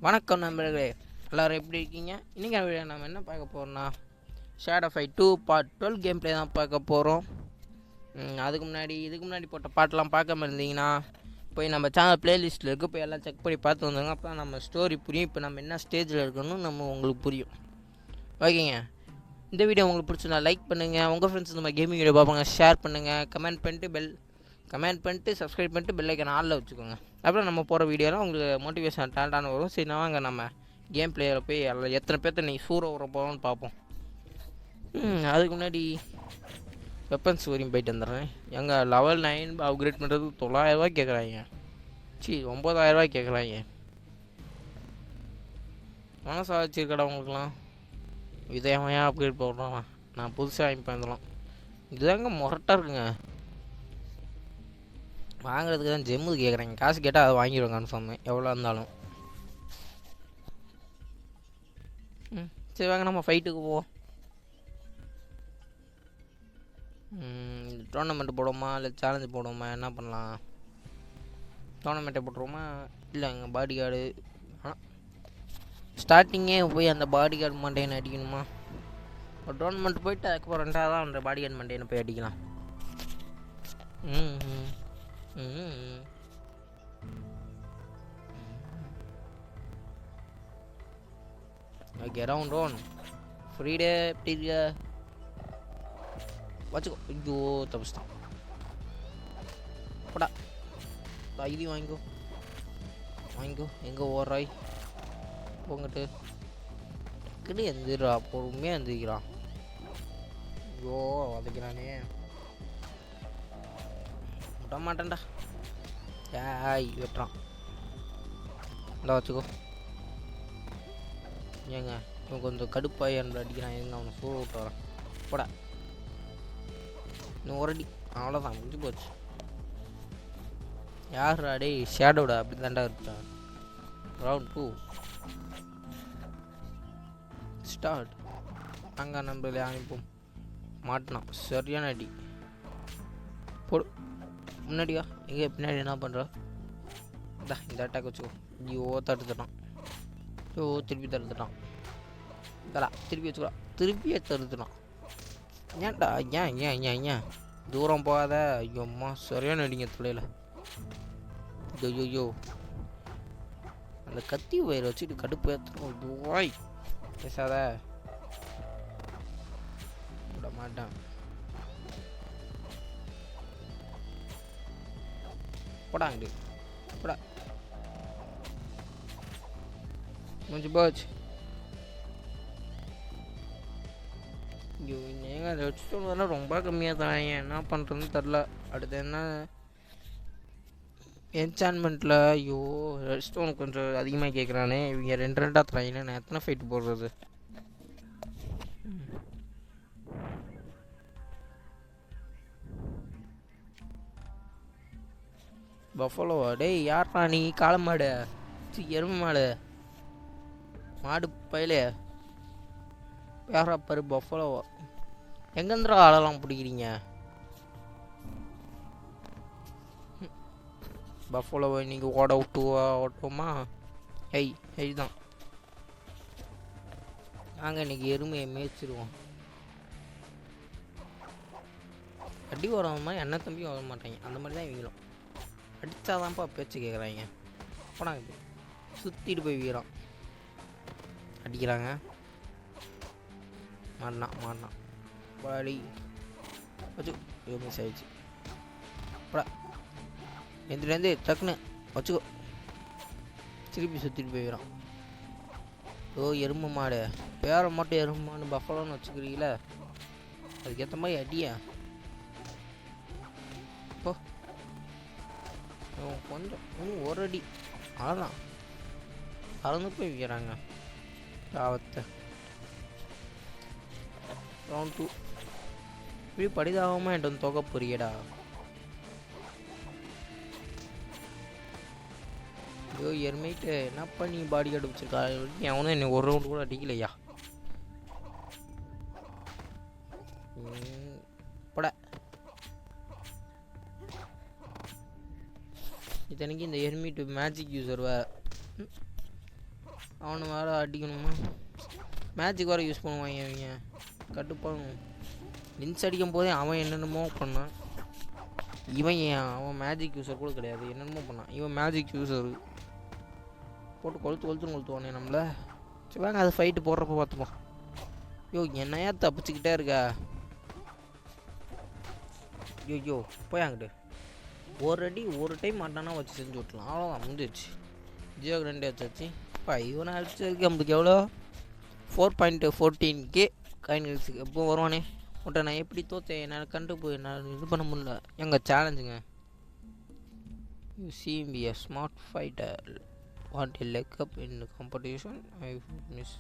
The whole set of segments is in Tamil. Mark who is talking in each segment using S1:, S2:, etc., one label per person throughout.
S1: வணக்கம் நண்பர்களே, எல்லோரும் எப்படி இருக்கீங்க? இன்றைக்கி வீடியோ நம்ம என்ன பார்க்க போகிறோம்னா shadow fight 2 part 12 game play தான் பார்க்க போகிறோம். இதுக்கு முன்னாடி போட்ட பாட்டெலாம் பார்க்காம இருந்தீங்கன்னா போய் நம்ம சேனல் ப்ளேலிஸ்ட்டில் இருக்குது, போய் எல்லாம் செக் பண்ணி பார்த்து வந்தாங்க. அப்போ நம்ம ஸ்டோரி புரியும், இப்போ நம்ம என்ன ஸ்டேஜில் இருக்கணும் நம்ம உங்களுக்கு புரியும். ஓகேங்க, இந்த வீடியோ உங்களுக்கு பிடிச்சிருந்தா லைக் பண்ணுங்கள், உங்கள் ஃப்ரெண்ட்ஸ் இந்த மாதிரி கேமிங் வீடியோ பார்ப்பாங்க ஷேர் பண்ணுங்கள், கமெண்ட் பண்ணிட்டு சப்ஸ்கிரைப் பண்ணிட்டு பெல் ஐக்கான் ஆலில் வச்சுக்கோங்க. அப்புறம் நம்ம போகிற வீடியோலாம் உங்களுக்கு மோட்டிவேஷன் டேலண்டான வரும். சரி, வாங்க நம்ம கேம் பிளேயரில் போய் எத்தனை பேர்த்த நீ சூற வர போகிறோன்னு பார்ப்போம். அதுக்கு முன்னாடி வெப்பன்ஸ் வரையும் போயிட்டு வந்துடுறேன். எங்கள் லெவல் 9 அப்கிரேட் பண்ணுறது 9,000 கேட்குறாங்க. 9,000 கேட்குறாங்க. மனசா வச்சுருக்கடா உங்களுக்குலாம். இதை ஏன் அப்கிரேட் போடுறான்? நான் புதுசாக வாங்கி பண்ணலாம். இதுதாங்க முரட்டாக இருக்குங்க. வாங்குறதுக்கு தான் ஜெம்மு கேட்குறாங்க. காசு கேட்டால் அதை வாங்கிடுவேன் கன்ஃபார்மு, எவ்வளோ இருந்தாலும். சரி, வாங்க நம்ம ஃபைட்டுக்கு போவோம். டோர்னமெண்ட்டு போடுவோமா இல்லை சேலஞ்சு போடுவோமா? என்ன பண்ணலாம்? டோர்னமெண்ட்டை போட்டுருவோமா இல்லை எங்கள் பாடி கார்டு? ஆனால் ஸ்டார்டிங்கே போய் அந்த பாடி கார்டு மண்டேன்னு அடிக்கணுமா? ஒரு டோர்னமெண்ட் போயிட்டு அதுக்கப்புறம் 2வது தான் அந்த பாடி கார்டு மண்டேன்னு போய் அடிக்கலாம். Okay, round 1 ஃப்ரீடே. எப்படி இருக்க? வச்சுக்கோ. ஐயோ, தப்பிச்சிட்டான். போடா, இதையும் வாங்கிக்கோ. எங்கே ஓடுறாய்? போங்கிட்டு டக்குன்னு எந்திரா, பொறுமையாக எந்திரிக்கிறான். ஐயோ, வதைக்கிறானே. விட மாட்டேன்டா. ஏய், வெட்டுறான். இந்தா வச்சுக்கோ. ஏங்க இவன் கொஞ்சம் கடுப்பாக என்று அடிக்கிறான். எங்க அவனை சூழ விட்டு வரேன். போடா, இன்னும் ஒரு அடி, அவ்வளோதான், முடிஞ்சு போச்சு. யார் அடே? ஷேடோடா. அப்படி தாண்டா இருக்கான். Round 2 start. அங்கே நம்மளே அனுப்போம். மாட்டினான். சரியான அடி. போடு. முன்னாடியா? எங்கே பின்னாடி என்ன பண்ணுற? இந்த அட்டாக் வச்சுக்கோ. ஐயோ, தடுத்துட்டான். ஐயோ, திருப்பி தடுத்துட்டான். திருப்பி வச்சுக்கோ. திருப்பியே தடுத்துட்டான். ஏன்டா? ஏன் தூரம் போகாத. ஐயோம்மா, சரியான அடிங்க தொலைல. ஐயோ, அந்த கத்தி வயிறு வச்சுட்டு கடுப்பு ஏற்றணும். துவாய் பேசாத. விட மாட்டேன். போடா அங்கிட்டு. போடா, முடிஞ்சு போச்சு. ஐயோ, ஏங்க அந்த ரெட் ஸ்டோன் வரலாம் ரொம்ப கம்மியாக தராங்க. என்ன பண்ணுறதுன்னு தெரில. அடுத்து என்ன என்சான்மெண்ட்டில்? ஐயோ, ரெட் ஸ்டோன் கொஞ்சம் அதிகமாக கேட்குறானே. இவங்க 2 தராங்க. நான் எத்தனை ஃபைட்டு போடுறது? பஃபலோவா? டேய், யார்ப்பா நீ? காளை மாடு? எருமை மாடு? மாடு பயிலே யாரா பாரு. பஃபலோவா? எங்கேந்திரா ஆளெல்லாம் பிடிக்கிறீங்க? பஃபலோவை நீங்கள் ஓட்டுவோமா? ஹெய் தான். நாங்கள் இன்றைக்கி எருமையை மேய்ச்சிருவோம். அடி வர மாதிரி என்ன தம்பியும் வர மாட்டாங்க. அந்த மாதிரி தான் இவங்களும். அடித்தாதான்ப்பா பேச்சு கேட்குறாங்க. போனாங்க சுற்றிட்டு போய் வீரம் அடிக்கிறாங்க. மாட்டினான் பாடி வச்சு. மிஸ் ஆயிடுச்சு. போடா, எந்திரிலேருந்து டக்குன்னு வச்சுக்கோ. திருப்பி சுற்றிட்டு போயிடும். எருமை மாடு. பேரை மட்டும் எருமை மாடு பஃபலோன்னு வச்சுக்கிறீங்களே, அதுக்கேற்ற மாதிரி அடியா. இப்போ கொஞ்சம் ஒரு அடி அவ்வளோதான். பறந்து போய் வைக்கிறாங்க தாவத்தை. ரவுண்ட் 2 இப்படி படிதாகமாக என்கிட்ட வந்து தொகை புரியடா. ஐயோ, எருமைட்டு என்னப்பா நீ பாடி கார்டு வச்சிருக்கா? அவனும் என்னை ஒரு ரவுண்டு கூட அடிக்கலையா? போட. இத்தனைக்கு இந்த எர்மிட் மேஜிக் யூஸர் வேறு. அவனை வேறு அடிக்கணுமா? மேஜிக் வேறு யூஸ் பண்ணுவாங்க அவங்க. கட்டுப்பாங்க. லின்ஸ் அடிக்கும் போதே அவன் என்னென்னமோ பண்ணான். அவன் மேஜிக் யூஸர் கூட கிடையாது, என்னென்னமோ பண்ணான். இவன் மேஜிக் யூஸர் போட்டு கொளுத்துவானே நம்மள. சரி வாங்க, அது ஃபைட்டு போடுறப்ப பார்த்துப்போம். என்னையா தப்பிச்சுக்கிட்டே இருக்கா? ஐயோ போய் அங்கிட்டு ஒரு அடி ஒரு டைம் மாட்டானா வச்சு செஞ்சு விட்லாம். அவ்வளோதான், முடிஞ்சிடுச்சு. ஜியோக்கு 2 வச்சாச்சு. இவனை அடிச்சிருக்கு. நம்மளுக்கு எவ்வளோ 4.14K காயின் கிடச்சிருக்கு. எப்போ வருவானே உன்ட்ட நான் எப்படி தோற்றேன், என்னால் என்னால் இது பண்ண முடியல. எங்கள் சேலஞ்சுங்க. You seem be a smart fighter, want a leg up in the competition, I miss.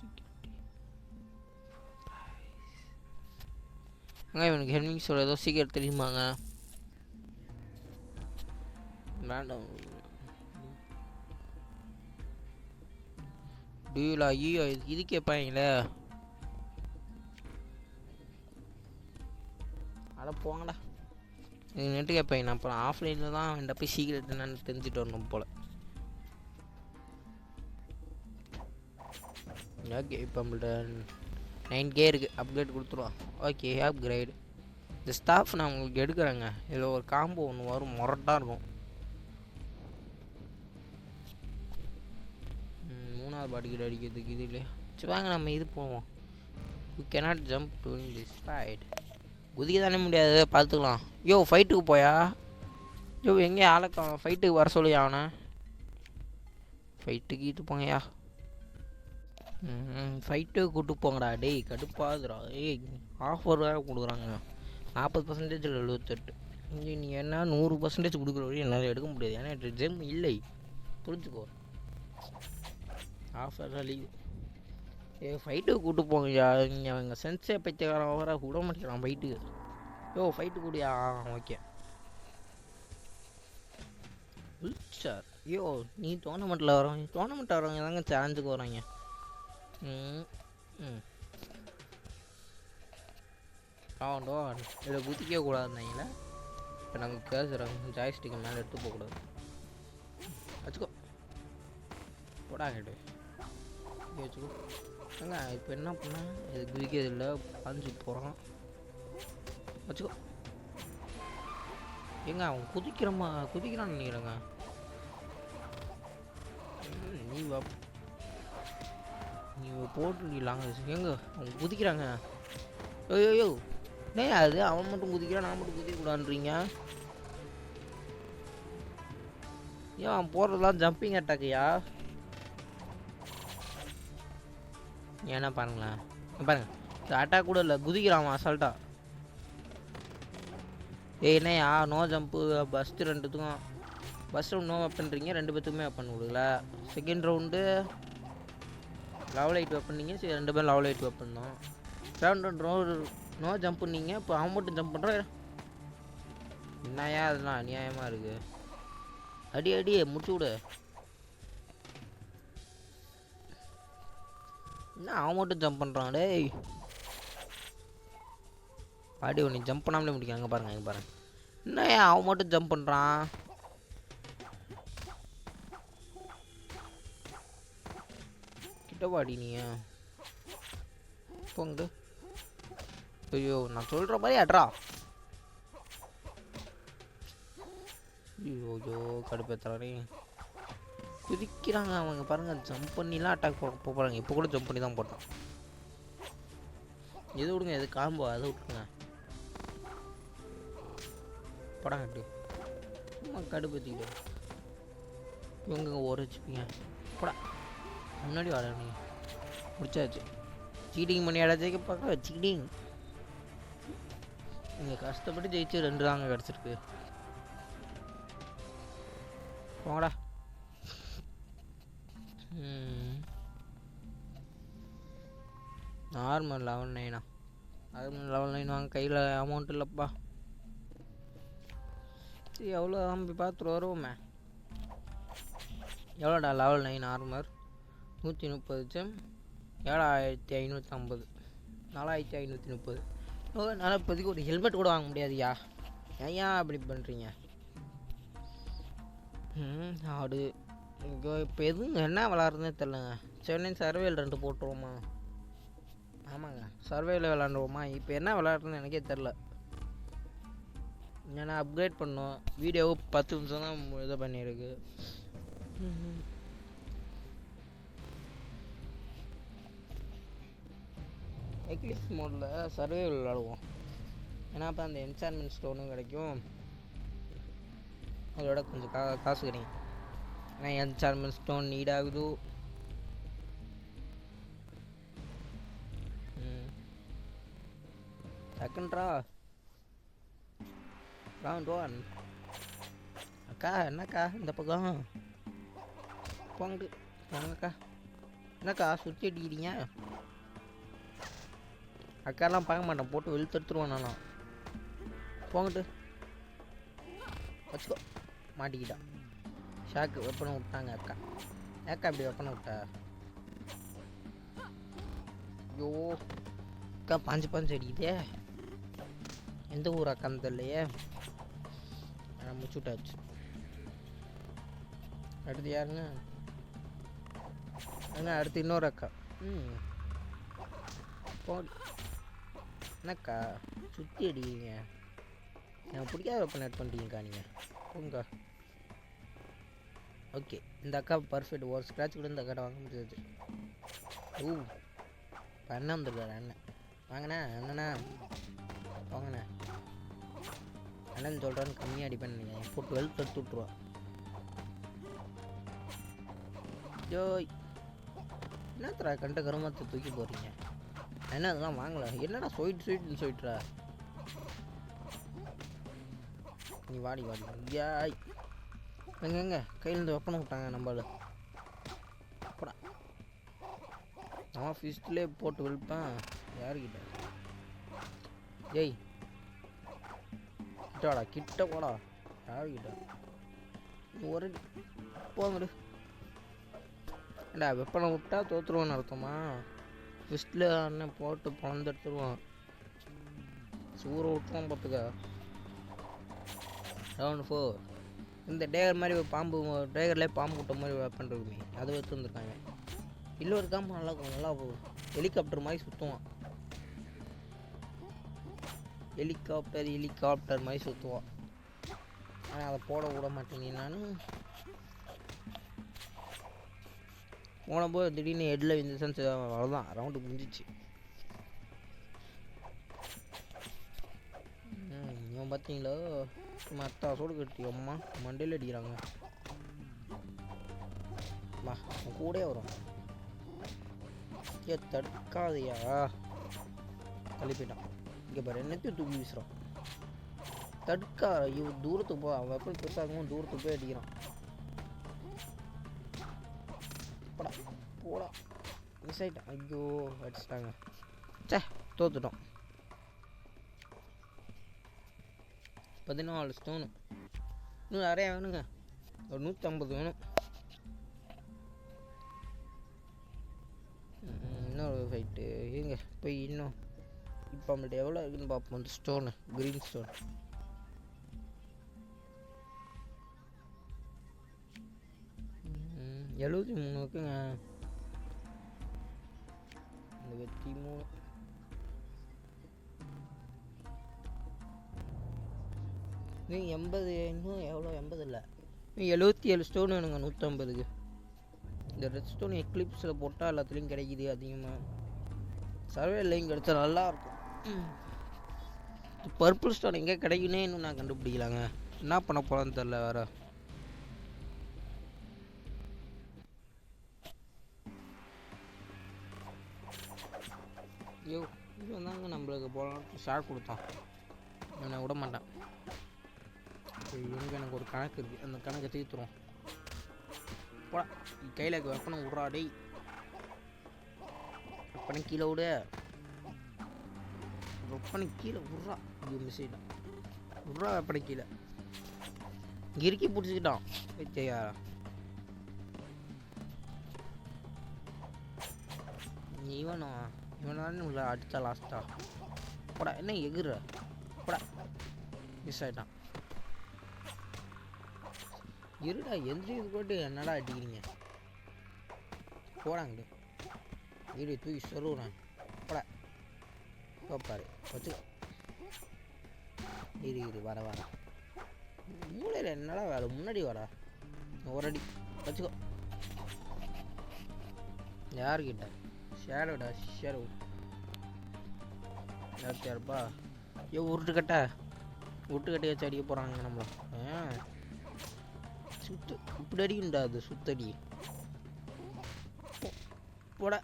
S1: இவனுக்கு ஹெல்மிங்ஸோட ஏதோ சீக்கிரம் தெரியுமாங்க? வேண்டாம். டியூலா ஐயோ இது கேட்பாங்களே. அட போங்கடா, இது நெட்டு கேட்பாங்க. நான் அப்புறம் ஆஃப்லைனில் தான் அவன்கிட்ட போய் சீக்கிரம் என்னன்னு தெரிஞ்சுட்டு வரணும் போல். ஓகே, இப்போ நம்மள்ட்ட 9K இருக்குது. அப்கிரேட் கொடுத்துருவான். Okay, upgrade. இந்த ஸ்டாஃப் நான் உங்களுக்கு எடுக்கிறேங்க. இதில் ஒரு காம்போ ஒன்று வரும், மொரட்டாக இருக்கும். 3வது பாடிக்கிட்ட அடிக்கிறதுக்கு இது இல்லையா? சரி வாங்க நம்ம இது போவோம். You cannot jump touring this fight. குதிக்க தானே முடியாது, பார்த்துக்கலாம். ஃபைட்டுக்கு போயா? எங்கே ஆளக்கான ஃபைட்டுக்கு வர சொல்லி அவனை. ஃபைட்டுக்கு இது போங்கயா. ஃபைட்டுக்கு கூப்பிட்டு போங்கடா. டேய் கடுப்பாதுடா. ஆஃபர் வேறு கொடுக்குறாங்க. 40% 78. நீ என்ன 100% கொடுக்குற வரையும் என்னால் எடுக்க முடியாது. ஏன்னா ஜெம் இல்லை, புரிஞ்சுக்கோ. Offer leave. ஃபைட்டுக்கு கூப்பிட்டு போங்கய்யா. இங்கே அவங்க சென்ஸே பைத்தியக்காரன் வர விட மாட்டேங்கிறான் ஃபைட்டுக்கு. ஃபைட்டு கூடியா? Okay sir. நீ டோர்னமெண்ட்டில் வரவங்க தாங்க சேலஞ்சுக்கு வராங்க. இதில் குதிக்க கூடாதுன்னாங்களே. இப்போ நாங்கள் கேசுறாங்க, ஜாய்ஸ்டிக்கை மேலே எடுத்து போகக்கூடாது. வச்சுக்கோ போடா கேட்டு வச்சுக்கோ. ஏங்க இப்போ என்ன பண்ண, இது குதிக்கிறது இல்லை, பாஞ்சு போகிறான். வச்சுக்கோ. அவன் குதிக்கிறான்னு நினைக்கிறேங்க. நீ போட்டுலாங்க. அவன் குதிக்கிறாங்க. ஐயோ அது அவன் மட்டும் குதிக்கிறான், நான் மட்டும் குதிக்கக்கூடாதுன்றீங்க. அவன் போடுறதுலாம் ஜம்பிங் அட்டாக்கையா? ஏன்னா பாருங்களேன், பாருங்க, அட்டாக் கூட இல்லை, குதிக்கிறான் அசால்ட்டா. என்னையா நோ ஜம்ப்பு ஃபஸ்ட்டு 2த்துக்கும் ஃபஸ்ட் ரவுண்ட் நோ வெப்பன்றீங்க, 2 பேத்துக்குமே வெப்பன் கொடுக்கல. செகண்ட் ரவுண்டு லெவல் 8 வெப்பன்னீங்க, சரி 2 பேர் லெவல் 8 வெப்பன் தான். தேர்ட் ரவுண்ட் நோ ஜம்ப்புன்னீங்க, இப்போ அவன் மட்டும் ஜம்ப் பண்ணுறான். என்னையா அதெல்லாம் அநியாயமாக இருக்குது. அடி முடிச்சு விடு. என்ன அவன் மட்டும் ஜம்ப் பண்ணுறான்? டேய் பாடி நீ ஜம்ப் பண்ணாமலே முடிக்காங்க. பாருங்க என்ன அவன் மட்டும் ஜம்ப் பண்ணுறான்? கிட்ட பாடி நீ போங்க. ஐயோ நான் சொல்கிற மாதிரி அட்ரா. ஐயோ கடுப்பேத்துறானே. குதிக்கிறாங்க அவங்க பாருங்க. ஜம்ப் பண்ணிலாம் அட்டாக் போகிறாங்க. இப்போ கூட ஜம்ப் பண்ணி தான் போட்டான். எது விடுங்க, எது காம்போ அதை விட்டுருங்க. படம் கட்டு சும்மா கடுப்பேற்றிக்கிட்டு இவங்க வச்சுப்பீங்க. போடா முன்னாடி வாட. நீ முடிச்சாச்சு. சீட்டிங் பண்ணி அடைச்சதுக்கு பார்க்க சீட்டிங். நீங்கள் கஷ்டப்பட்டு ஜெயிச்சு 2 தாங்க கிடச்சிருக்கு. போங்கடா. Normal level 9. நார்மல் லெவல் 9 வாங்க. கையில் அமௌண்ட் இல்லைப்பா. சரி எவ்வளோ தான் போய் பார்த்துட்டு வருவோமே. எவ்வளோடா லெவல் 9 ஆர்மர்? 130 ஜெம், 7550, 4530. என்னால் இப்போதைக்கு ஒரு ஹெல்மெட் கூட வாங்க முடியாதுயா. ஏன் அப்படி பண்ணுறீங்க? ஆடு ஐயோ இப்போ எதுவும் என்ன விளாட்றதுனே தெரிலங்க. சென்னை சர்வேல் 2 போட்டுருவோமா? ஆமாங்க, சர்வேல விளாண்டுருவோமா? இப்போ என்ன விளாட்றதுன்னு எனக்கே தெரில. ஏன்னா அப்கிரேட் பண்ணோம், வீடியோவு 10 நிமிஷம் தான் இது பண்ணியிருக்கு. எக்லிப்ஸ் மோடில் சர்வேல் விளாடுவோம். ஏன்னா அப்போ அந்த என்சான்மெண்ட் ஸ்டோனும் கிடைக்கும், அதோட கொஞ்சம் காசு கிடைக்கும். ஏன்னா என்சான்மெண்ட் ஸ்டோன் நீட் ஆகுது. டக்குன்றா ரவுண்ட் 1. அக்கா என்னக்கா இந்த பக்கம் போங்கிட்டு போங்கக்கா. என்னக்கா சுற்றி அடிக்கிறீங்க? அக்காலாம் பார்க்க மாட்டேன், போட்டு வெளுத்தெடுத்துருவேன் நானும். போங்கிட்டு வச்சுக்கோ. மாட்டிக்கிட்டான். ஷாக்கு வெப்பனை விட்டாங்க அக்கா. ஏக்கா இப்படி வெப்பனை விட்டா? ஐயோ அக்கா பாஞ்சு அடிக்குதே. எந்த ஊர் அக்கான்னு தெரியலையே. முடிச்சுட்டாச்சு. அடுத்து யாருங்க? அடுத்து இன்னொரு அக்கா. போ. என்னக்கா சுற்றி அடிக்கிறீங்க? எனக்கு பிடிக்காத வெப்பன் ஆட் பண்ணிட்டீங்கக்கா நீங்கள். போங்கக்கா. ஓகே, இந்த அக்கா பர்ஃபெக்ட். ஒரு ஸ்க்ராட்ச் கூட இந்த அக்காட்ட வாங்க முடியாது. இப்போ அண்ணன் வந்துருக்காரு. அண்ணன் வாங்கண்ணா. அண்ணண்ணா வாங்கண்ணா. அண்ணன் சொல்கிறான்னு கம்மியாக அடிப்பேன் நீங்கள். போட்டு வெல்த் எடுத்து விட்ருவா. ஜோய் என்னத்தரா கண்ட கருமத்தை தூக்கி போகிறீங்க? என்ன அதெல்லாம் வாங்கல. என்னடா ஸ்வீட்னு சொல்லிட்டுறா. நீ வாடி யாய். எங்க கையிலேருந்து வெப்பனை விட்டாங்க நம்மள. அப்புறம் அவன் ஃபிஸ்ட்லேயே போட்டு விழுப்பான். யாருக்கிட்ட? ஏய் கிட்டவாடா, கிட்ட போடா. யாருக்கிட்ட? ஒரு போங்கடு. ஏண்டா வெப்பனை விட்டா தோற்றுருவான்னு அர்த்தமா? ஃபிஸ்டில் அண்ணன் போட்டு பொழந்தெடுத்துருவான். சூற விட்டுருவான் பார்த்துக்க. ரவுண்ட் 4. இந்த டேகர் மாதிரி ஒரு பாம்பு, டேகர்லேயே பாம்பு விட்ட மாதிரி வெப்பன் இருக்குமே, அதை வச்சு வந்துருக்காங்க. இல்லை ஒரு காம்பு நல்லா போகும். ஹெலிகாப்டர் மாதிரி சுற்றுவான். ஹெலிகாப்டர் மாதிரி சுற்றுவான். ஆனால் அதை போட விட மாட்டேங்க. நான் போனபோது திடீர்னு ஹெட்டில் விழுந்துச்சுன்னு அவ்வளோதான், ரவுண்டு முடிஞ்சிச்சு. இவன் பார்த்தீங்களா மத்தாசோடு கட்டி அம்மா மண்டையில் அடிக்கிறாங்க. வா கூட வரும். ஏ தடுக்காதையா. தள்ளி போயிட்டான். இங்கே பாரு என்னத்தையும் தூக்கி வீசுகிறான். தடுக்கா. இவன் தூரத்துக்கு போ. அவன் எப்படி பெருசாகவும் தூரத்துக்கு போய் அடிக்கிறான். போடா மிஸ் ஆகிட்டான். ஐயோ அடிச்சிட்டாங்க. தோத்துட்டோம். 14 ஸ்டோனு. இன்னும் நிறையா வேணுங்க. ஒரு 150 வேணும். இன்னொரு ஃபைட்டு இருங்க போய் இன்னும். இப்போ நம்மள்ட்ட எவ்வளோ இருக்குன்னு பார்ப்போம். அந்த ஸ்டோனு க்ரீன் ஸ்டோன் 73 இருக்குங்க. 23. நீங்கள் 80. இன்னும் எவ்வளோ? 80 இல்லை, 77 ஸ்டோன் வேணுங்க 150க்கு. இந்த ரெட் ஸ்டோன் எக்லிப்ஸில் போட்டால் எல்லாத்துலேயும் கிடைக்கிது அதிகமாக. சர்வேலையும் கிடைச்சா நல்லாயிருக்கும். பர்பிள் ஸ்டோன் எங்கே கிடைக்குன்னே இன்னும் நான் கண்டுபிடிக்கலாங்க. என்ன பண்ண போகிறேன்னு தெரில வேறு. ஐயோ இவன் தாங்க நம்மளுக்கு போகலாம் ஷார்ட் கொடுத்தான். நான் விட மாட்டேன். எங்கே எனக்கு ஒரு கணக்கு இருக்குது, அந்த கணக்கை தீர்த்துரும். போடா கையில் வெப்பனை விட்றா. டேய் வெப்பனை கீழே விடு. வெப்பனை கீழே விட்றா. ஐயோ மிஸ் ஆகிட்டான். விட்றா வெப்பனை கீழே. இறுக்கி பிடிச்சிக்கிட்டான். வைத்தையா இவனான்னு உள்ள அடித்தா லாஸ்ட்டா. போடா என்ன எகுற. போடா மிஸ் ஆகிட்டான். இருடா எந்திரிச்சு போட்டு என்னடா அடிக்கிறீங்க போடாங்கடு இரு தூக்கி சொல்லுறேன் போட பாரு வச்சு இரு வர மூளையில் என்னடா வேலை முன்னாடி வாடா ஒரு அடி வச்சுக்கோ யாருக்கிட்ட ஷேடோடா ஷேடோ யாருப்பா உருட்டுக்கட்டையை வச்சு அடிக்க போகிறாங்க நம்மள சுத்து இப்படி அடிக்குண்டா அது சுத்தடி போட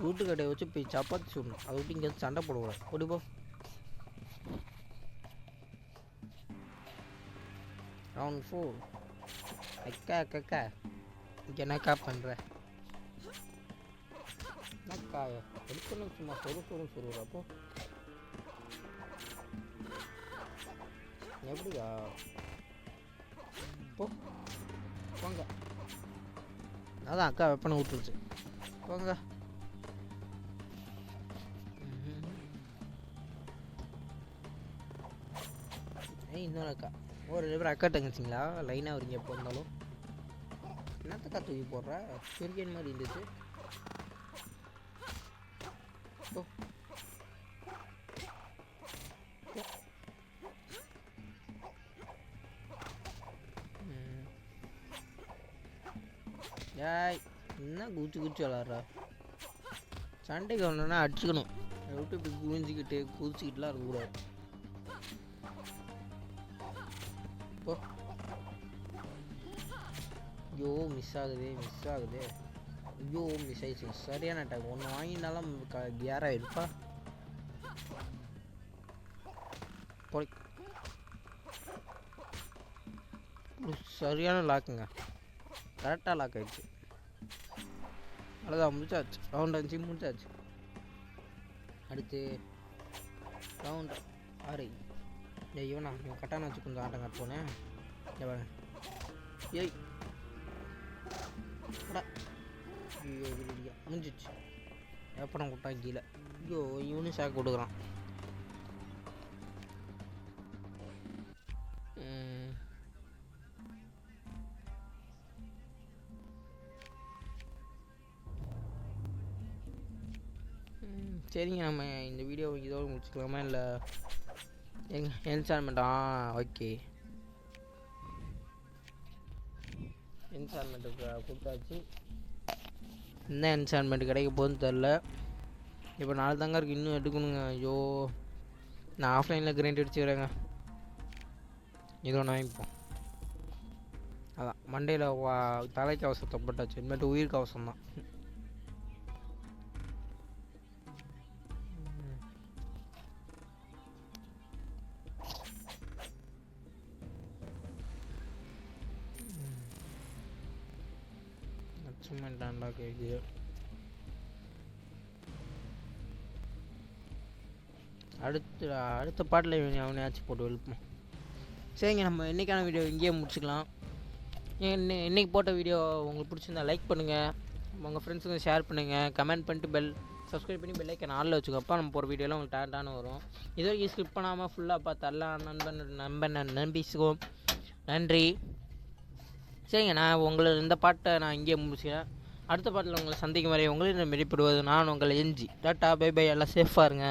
S1: உருட்டுக்கட்டையை வச்சு போய் சப்பாத்தி சுடணும் அதை விட்டு இங்கே சண்டை போடக்கூடாது ஓடிப்போ ரவுண்ட் 4 அக்கா இங்கே என்னக்கா பண்ணுற என்னக்காய எடுக்கணும் சும்மா சொல்லுறப்போ எப்படியா போங்க அதான் அக்கா வெப்பனை விட்டுருச்சு போங்க இன்னொரு அக்கா ஒரு பேர் அக்கா தங்கச்சிங்களா லைனாக வரீங்க எப்போ இருந்தாலும் என்னத்தக்கா தூக்கி போடுற சுரிக்கன் மாதிரி இருந்துச்சு ஏய் என்ன குச்சி விளாட்றா சண்டைக்கு ஒன்றுனா அடிச்சுக்கணும் அதை விட்டு இப்படி குவிஞ்சிக்கிட்டு குதிச்சிக்கிட்டுலாம் இருக்கக்கூடாது போ ஐயோ மிஸ் ஆகுது ஐயோ மிஸ் ஆயிடுச்சு சரியான டைம் ஒன்று வாங்கினாலும் கேராக இருப்பா சரியான லாக்குங்க கரெக்டாக லாக் ஆகிடுச்சு அவ்வளோதான் முடிச்சாச்சு ரவுண்ட் 5 முடிச்சாச்சு அடுத்து ரவுண்ட் 6 இவன் கட்டான வச்சு கொஞ்சம் ஆட்டம் காட்டுவோனே ஏய் ஐயோ இல்லையா முடிஞ்சிச்சு எப்படம் விட்டா கீழே ஐயோ இவனும் ஷாக் கொடுக்குறான் சரிங்க நம்ம இந்த வீடியோ இதோடு முடிச்சுக்கலாமா இல்லை என்சான்மெண்ட் ஓகே என்சான்மெண்ட்டுக்கு கொடுத்தாச்சு என்ன என்சான்மெண்ட் கிடைக்க போகுதுன்னு தெரில இப்போ 4 தாங்க இருக்குது இன்னும் எடுக்கணுங்க ஐயோ நான் ஆஃப்லைனில் கிரைண்ட் அடிச்சுக்கிறேங்க இதோ நான் வாங்கிப்போம் அதான் மண்டையில் தலைக்கு அவசரத்தை போட்டாச்சு இனிமேட்டு உயிருக்கு அவசரம் தான் அடுத்த பாட்டில் அவனையாச்சும் போட்டு எழுப்போம் சரிங்க நம்ம இன்றைக்கான வீடியோ இங்கேயே முடிச்சுக்கலாம் இன்றைக்கி போட்ட வீடியோ உங்களுக்கு பிடிச்சிருந்தா லைக் பண்ணுங்கள் உங்கள் ஃப்ரெண்ட்ஸுங்க ஷேர் பண்ணுங்கள் கமெண்ட் பண்ணிட்டு சப்ஸ்கிரைப் பண்ணி பெல் ஐக்கான் ஆளில் வச்சுக்கப்போ நம்ம போகிற வீடியோலாம் உங்களுக்கு டேரக்டான வரும் இது வரைக்கும் ஸ்கிப் பண்ணாமல் ஃபுல்லாக பார்த்து எல்லாம் நம்பிச்சுக்கோம் நன்றி சரிங்க நான் இந்த பாட்டை நான் இங்கேயே முடிச்சுக்கிறேன் அடுத்த பாட்டில் உங்களை சந்திக்கும் வரை உங்களிடம் வெளிப்படுவது நான் உங்களை எஞ்சி டாட்டா பை பை எல்லாம் சேஃபாக இருங்க